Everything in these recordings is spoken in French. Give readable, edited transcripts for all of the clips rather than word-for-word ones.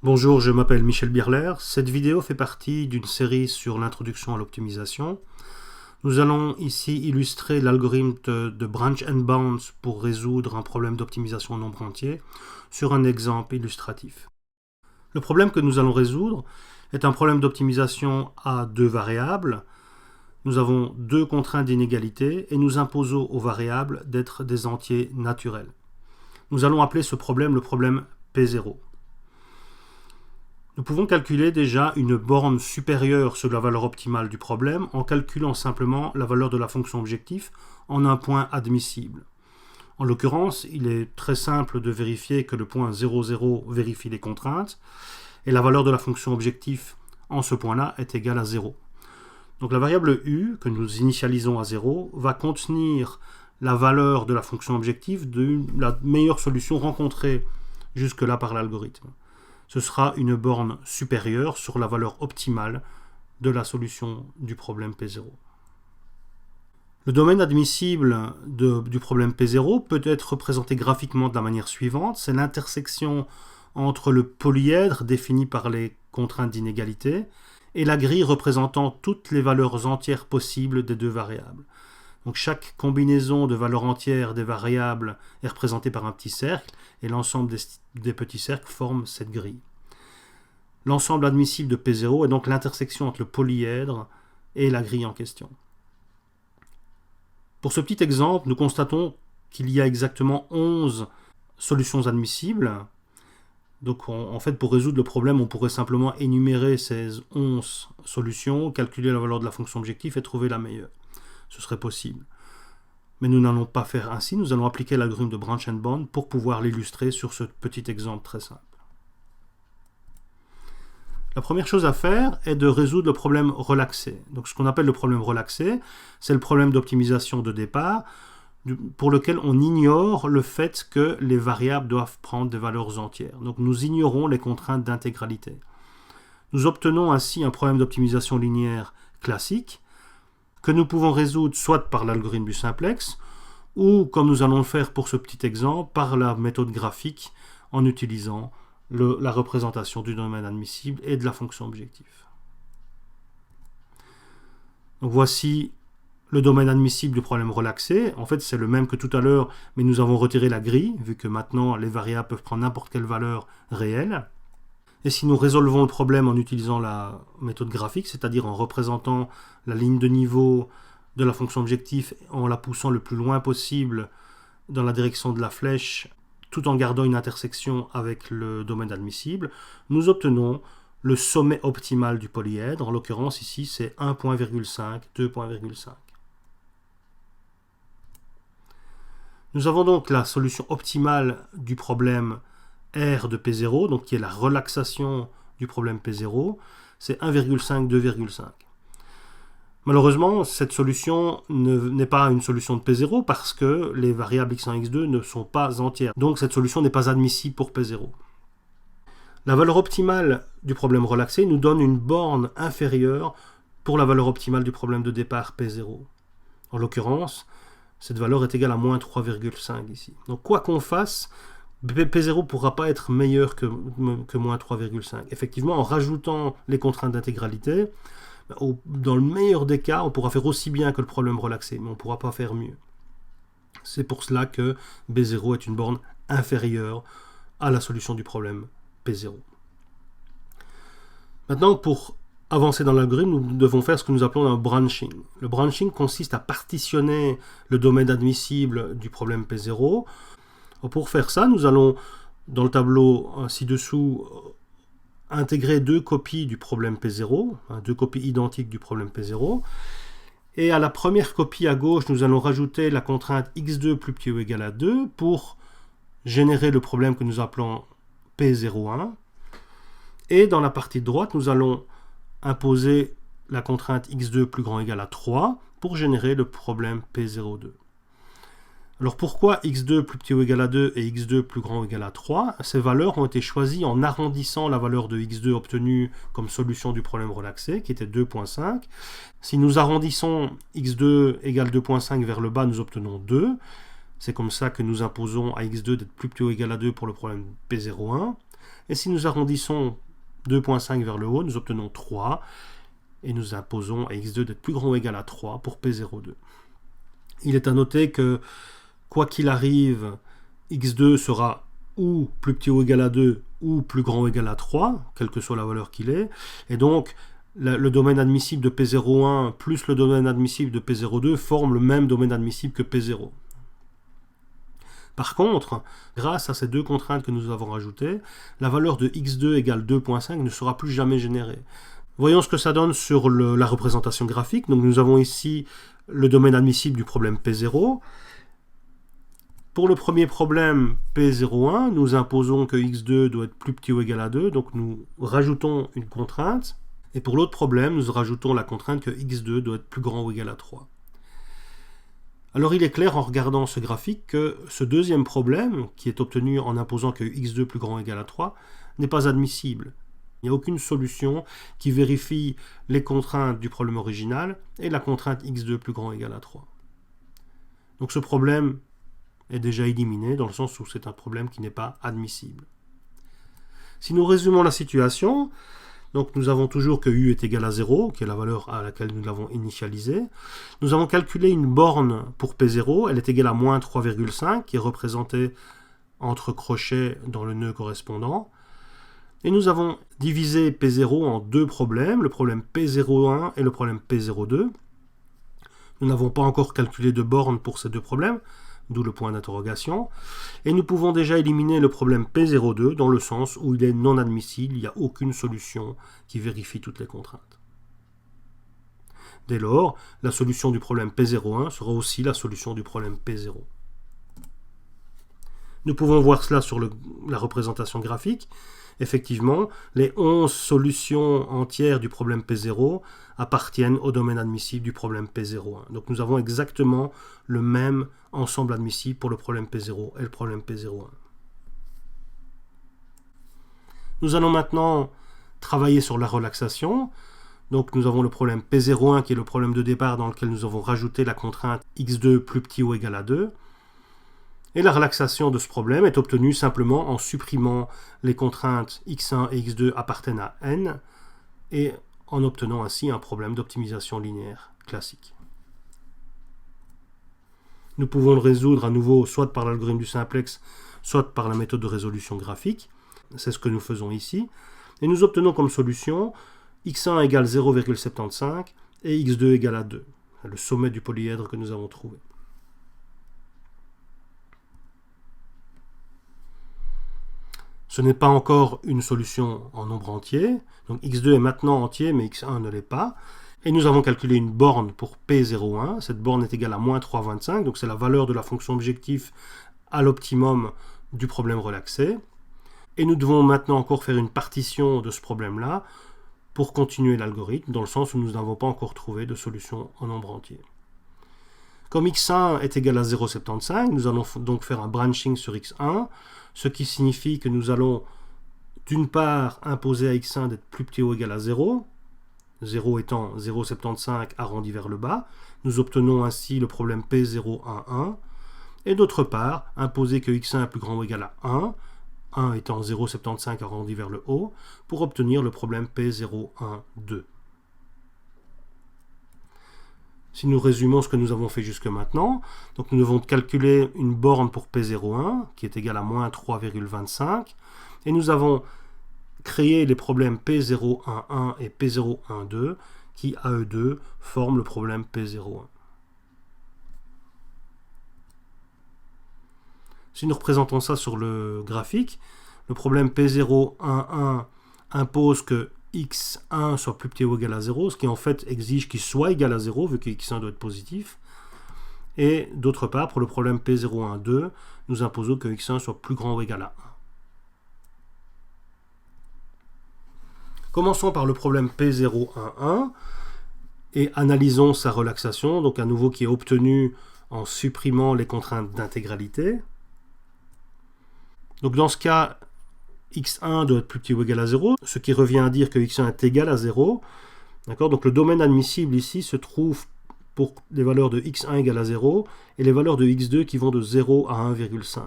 Bonjour, je m'appelle Michel Birler. Cette vidéo fait partie d'une série sur l'introduction à l'optimisation. Nous allons ici illustrer l'algorithme de branch and bounds pour résoudre un problème d'optimisation en nombre entier sur un exemple illustratif. Le problème que nous allons résoudre est un problème d'optimisation à deux variables. Nous avons deux contraintes d'inégalité et nous imposons aux variables d'être des entiers naturels. Nous allons appeler ce problème le problème P0. Nous pouvons calculer déjà une borne supérieure sur la valeur optimale du problème en calculant simplement la valeur de la fonction objectif en un point admissible. En l'occurrence, il est très simple de vérifier que le point 0,0 vérifie les contraintes et la valeur de la fonction objectif en ce point-là est égale à 0. Donc la variable u, que nous initialisons à 0, va contenir la valeur de la fonction objectif de la meilleure solution rencontrée jusque-là par l'algorithme. Ce sera une borne supérieure sur la valeur optimale de la solution du problème P0. Le domaine admissible du problème P0 peut être représenté graphiquement de la manière suivante. C'est l'intersection entre le polyèdre défini par les contraintes d'inégalité et la grille représentant toutes les valeurs entières possibles des deux variables. Donc chaque combinaison de valeurs entières des variables est représentée par un petit cercle et l'ensemble des petits cercles forme cette grille. L'ensemble admissible de P0 est donc l'intersection entre le polyèdre et la grille en question. Pour ce petit exemple, nous constatons qu'il y a exactement 11 solutions admissibles. Donc en fait, pour résoudre le problème, on pourrait simplement énumérer ces 11 solutions, calculer la valeur de la fonction objectif et trouver la meilleure. Ce serait possible. Mais nous n'allons pas faire ainsi, nous allons appliquer l'algorithme de branch and bound pour pouvoir l'illustrer sur ce petit exemple très simple. La première chose à faire est de résoudre le problème relaxé. Donc ce qu'on appelle le problème relaxé, c'est le problème d'optimisation de départ pour lequel on ignore le fait que les variables doivent prendre des valeurs entières. Donc nous ignorons les contraintes d'intégralité. Nous obtenons ainsi un problème d'optimisation linéaire classique que nous pouvons résoudre soit par l'algorithme du simplex ou, comme nous allons le faire pour ce petit exemple, par la méthode graphique en utilisant la représentation du domaine admissible et de la fonction objectif. Donc voici le domaine admissible du problème relaxé. En fait, c'est le même que tout à l'heure, mais nous avons retiré la grille, vu que maintenant les variables peuvent prendre n'importe quelle valeur réelle. Et si nous résolvons le problème en utilisant la méthode graphique, c'est-à-dire en représentant la ligne de niveau de la fonction objectif en la poussant le plus loin possible dans la direction de la flèche, tout en gardant une intersection avec le domaine admissible, nous obtenons le sommet optimal du polyèdre. En l'occurrence, ici, c'est 1.5, 2.5. Nous avons donc la solution optimale du problème R de P0, donc qui est la relaxation du problème P0, c'est 1,5, 2,5. Malheureusement, cette solution n'est pas une solution de P0 parce que les variables x1 et x2 ne sont pas entières. Donc cette solution n'est pas admissible pour P0. La valeur optimale du problème relaxé nous donne une borne inférieure pour la valeur optimale du problème de départ P0. En l'occurrence, cette valeur est égale à moins 3,5 ici. Donc quoi qu'on fasse, P0 ne pourra pas être meilleur que moins 3,5. Effectivement, en rajoutant les contraintes d'intégralité, dans le meilleur des cas, on pourra faire aussi bien que le problème relaxé, mais on ne pourra pas faire mieux. C'est pour cela que B0 est une borne inférieure à la solution du problème P0. Maintenant, pour avancer dans l'algorithme, nous devons faire ce que nous appelons un branching. Le branching consiste à partitionner le domaine admissible du problème P0. Pour faire ça, nous allons, dans le tableau ci-dessous, intégrer deux copies du problème P0, deux copies identiques du problème P0. Et à la première copie à gauche, nous allons rajouter la contrainte x2 plus petit ou égal à 2 pour générer le problème que nous appelons P01. Et dans la partie de droite, nous allons imposer la contrainte x2 plus grand ou égal à 3 pour générer le problème P02. Alors pourquoi x2 plus petit ou égal à 2 et x2 plus grand ou égal à 3 ? Ces valeurs ont été choisies en arrondissant la valeur de x2 obtenue comme solution du problème relaxé, qui était 2.5. Si nous arrondissons x2 égale 2.5 vers le bas, nous obtenons 2. C'est comme ça que nous imposons à x2 d'être plus petit ou égal à 2 pour le problème P01. Et si nous arrondissons 2,5 vers le haut, nous obtenons 3. Et nous imposons à x2 d'être plus grand ou égal à 3 pour P02. Il est à noter que, quoi qu'il arrive, x2 sera ou plus petit ou égal à 2 ou plus grand ou égal à 3, quelle que soit la valeur qu'il est. Et donc, le domaine admissible de P01 plus le domaine admissible de P02 forment le même domaine admissible que P0. Par contre, grâce à ces deux contraintes que nous avons rajoutées, la valeur de x2 égale 2,5 ne sera plus jamais générée. Voyons ce que ça donne sur la représentation graphique. Donc nous avons ici le domaine admissible du problème P0. Pour le premier problème P01, nous imposons que x2 doit être plus petit ou égal à 2, donc nous rajoutons une contrainte. Et pour l'autre problème, nous rajoutons la contrainte que x2 doit être plus grand ou égal à 3. Alors il est clair en regardant ce graphique que ce deuxième problème, qui est obtenu en imposant que x2 plus grand ou égal à 3, n'est pas admissible. Il n'y a aucune solution qui vérifie les contraintes du problème original et la contrainte x2 plus grand ou égal à 3. Donc ce problème est déjà éliminé dans le sens où c'est un problème qui n'est pas admissible. Si nous résumons la situation, donc nous avons toujours que u est égal à 0, qui est la valeur à laquelle nous l'avons initialisé. Nous avons calculé une borne pour P0, elle est égale à moins 3,5, qui est représentée entre crochets dans le nœud correspondant. Et nous avons divisé P0 en deux problèmes, le problème P01 et le problème P02. Nous n'avons pas encore calculé de borne pour ces deux problèmes, d'où le point d'interrogation. Et nous pouvons déjà éliminer le problème P02 dans le sens où il est non admissible, il n'y a aucune solution qui vérifie toutes les contraintes. Dès lors, la solution du problème P01 sera aussi la solution du problème P0. Nous pouvons voir cela sur la représentation graphique. Effectivement, les 11 solutions entières du problème P0 appartiennent au domaine admissible du problème P01. Donc nous avons exactement le même ensemble admissible pour le problème P0 et le problème P01. Nous allons maintenant travailler sur la relaxation. Donc nous avons le problème P01 qui est le problème de départ dans lequel nous avons rajouté la contrainte x2 plus petit ou égal à 2. Et la relaxation de ce problème est obtenue simplement en supprimant les contraintes x1 et x2 appartiennent à n et en obtenant ainsi un problème d'optimisation linéaire classique. Nous pouvons le résoudre à nouveau soit par l'algorithme du simplex, soit par la méthode de résolution graphique. C'est ce que nous faisons ici. Et nous obtenons comme solution x1 égale 0,75 et x2 égale à 2, le sommet du polyèdre que nous avons trouvé. Ce n'est pas encore une solution en nombre entier. Donc x2 est maintenant entier, mais x1 ne l'est pas. Et nous avons calculé une borne pour P01. Cette borne est égale à moins 3,25. Donc c'est la valeur de la fonction objectif à l'optimum du problème relaxé. Et nous devons maintenant encore faire une partition de ce problème-là pour continuer l'algorithme, dans le sens où nous n'avons pas encore trouvé de solution en nombre entier. Comme x1 est égal à 0,75, nous allons donc faire un branching sur x1, ce qui signifie que nous allons d'une part imposer à x1 d'être plus petit ou égal à 0, 0 étant 0,75 arrondi vers le bas, nous obtenons ainsi le problème P011, et d'autre part imposer que x1 est plus grand ou égal à 1 étant 0,75 arrondi vers le haut, pour obtenir le problème P012. Si nous résumons ce que nous avons fait jusque maintenant, donc nous devons calculer une borne pour P01 qui est égale à moins 3,25 et nous avons créé les problèmes P011 et P012 qui à eux deux forment le problème P01. Si nous représentons ça sur le graphique, le problème P011 impose que x1 soit plus petit ou égal à 0, ce qui en fait exige qu'il soit égal à 0, vu que x1 doit être positif. Et d'autre part, pour le problème P012, nous imposons que x1 soit plus grand ou égal à 1. Commençons par le problème P011 et analysons sa relaxation, donc à nouveau qui est obtenue en supprimant les contraintes d'intégralité. Donc dans ce cas, x1 doit être plus petit ou égal à 0, ce qui revient à dire que x1 est égal à 0. Donc le domaine admissible ici se trouve pour les valeurs de x1 égale à 0 et les valeurs de x2 qui vont de 0 à 1,5.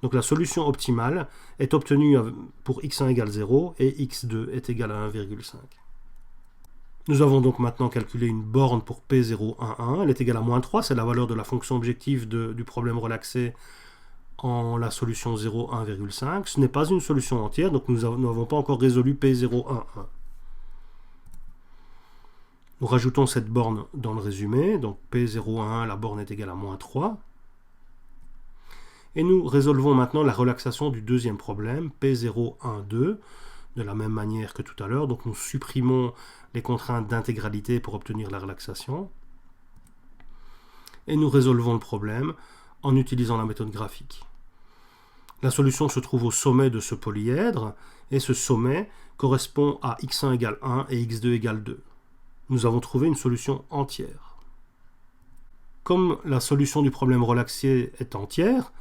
Donc la solution optimale est obtenue pour x1 égale 0 et x2 est égal à 1,5. Nous avons donc maintenant calculé une borne pour P0,11, elle est égale à moins 3, c'est la valeur de la fonction objective du problème relaxé en la solution 0, 1,5. Ce n'est pas une solution entière, donc nous n'avons pas encore résolu P0,11. Nous rajoutons cette borne dans le résumé, donc P0,11, la borne est égale à moins 3. Et nous résolvons maintenant la relaxation du deuxième problème, P0,12, de la même manière que tout à l'heure. Donc nous supprimons les contraintes d'intégralité pour obtenir la relaxation. Et nous résolvons le problème en utilisant la méthode graphique. La solution se trouve au sommet de ce polyèdre, et ce sommet correspond à x1 égale 1 et x2 égale 2. Nous avons trouvé une solution entière. Comme la solution du problème relaxé est entière,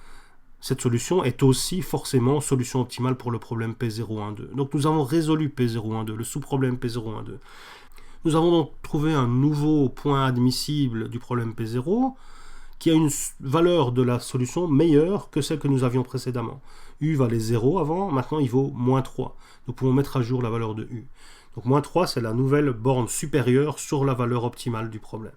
cette solution est aussi forcément solution optimale pour le problème P0,12. Donc nous avons résolu P0,12, le sous-problème P0,12. Nous avons donc trouvé un nouveau point admissible du problème P0 qui a une valeur de la solution meilleure que celle que nous avions précédemment. U valait 0 avant, maintenant il vaut moins 3. Nous pouvons mettre à jour la valeur de U. Donc moins 3, c'est la nouvelle borne supérieure sur la valeur optimale du problème.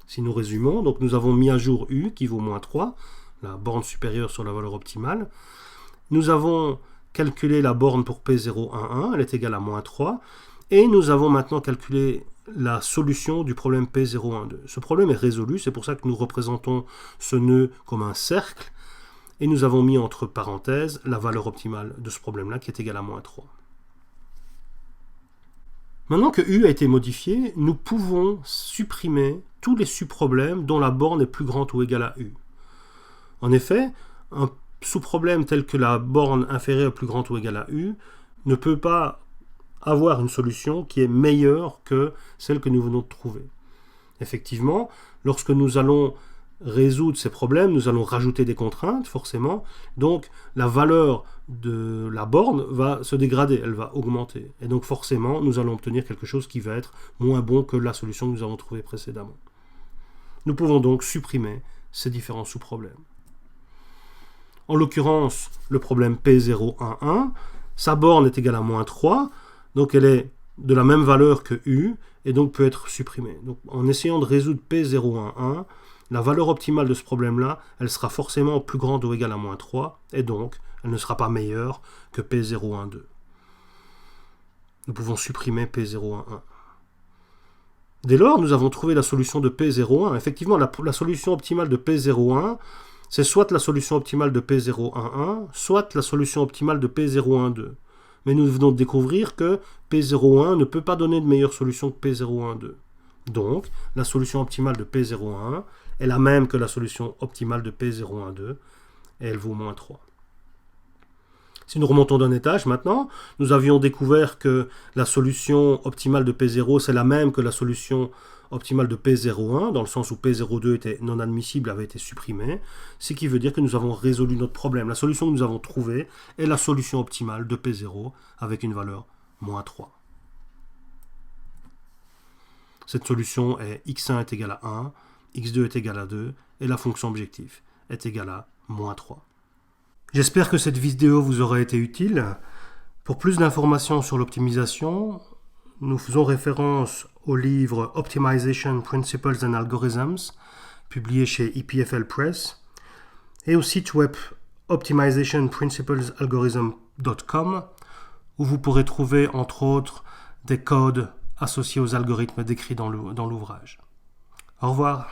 Si nous résumons, donc nous avons mis à jour U qui vaut moins 3, la borne supérieure sur la valeur optimale. Nous avons calculé la borne pour P0,11, elle est égale à moins 3. Et nous avons maintenant calculé la solution du problème P0,12. Ce problème est résolu, c'est pour ça que nous représentons ce nœud comme un cercle. Et nous avons mis entre parenthèses la valeur optimale de ce problème-là qui est égale à moins 3. Maintenant que U a été modifié, nous pouvons supprimer tous les sous-problèmes dont la borne est plus grande ou égale à U. En effet, un sous-problème tel que la borne inférieure plus grande ou égale à U ne peut pas avoir une solution qui est meilleure que celle que nous venons de trouver. Effectivement, lorsque nous allons résoudre ces problèmes, nous allons rajouter des contraintes, forcément, donc la valeur de la borne va se dégrader, elle va augmenter. Et donc forcément, nous allons obtenir quelque chose qui va être moins bon que la solution que nous avons trouvée précédemment. Nous pouvons donc supprimer ces différents sous-problèmes. En l'occurrence, le problème P0,11, sa borne est égale à moins 3, donc elle est de la même valeur que U, et donc peut être supprimée. Donc en essayant de résoudre P0,11, la valeur optimale de ce problème-là, elle sera forcément plus grande ou égale à moins 3, et donc elle ne sera pas meilleure que P0,12. Nous pouvons supprimer P0,11. Dès lors, nous avons trouvé la solution de P0,1. Effectivement, la solution optimale de P0,1, c'est soit la solution optimale de P0,11, soit la solution optimale de P0,12. Mais nous venons de découvrir que P0,1 ne peut pas donner de meilleure solution que P0,12. Donc, la solution optimale de P0,1 est la même que la solution optimale de P0,12, et elle vaut moins 3. Si nous remontons d'un étage maintenant, nous avions découvert que la solution optimale de P0, c'est la même que la solution optimale de P0,1, dans le sens où P0,2 était non admissible, avait été supprimé, ce qui veut dire que nous avons résolu notre problème. La solution que nous avons trouvée est la solution optimale de P0, avec une valeur moins 3. Cette solution est x1 est égal à 1, x2 est égal à 2, et la fonction objectif est égale à moins 3. J'espère que cette vidéo vous aura été utile. Pour plus d'informations sur l'optimisation, nous faisons référence au livre Optimization Principles and Algorithms, publié chez EPFL Press, et au site web optimizationprinciplesalgorithm.com, où vous pourrez trouver entre autres des codes associés aux algorithmes décrits dans l'ouvrage. Au revoir.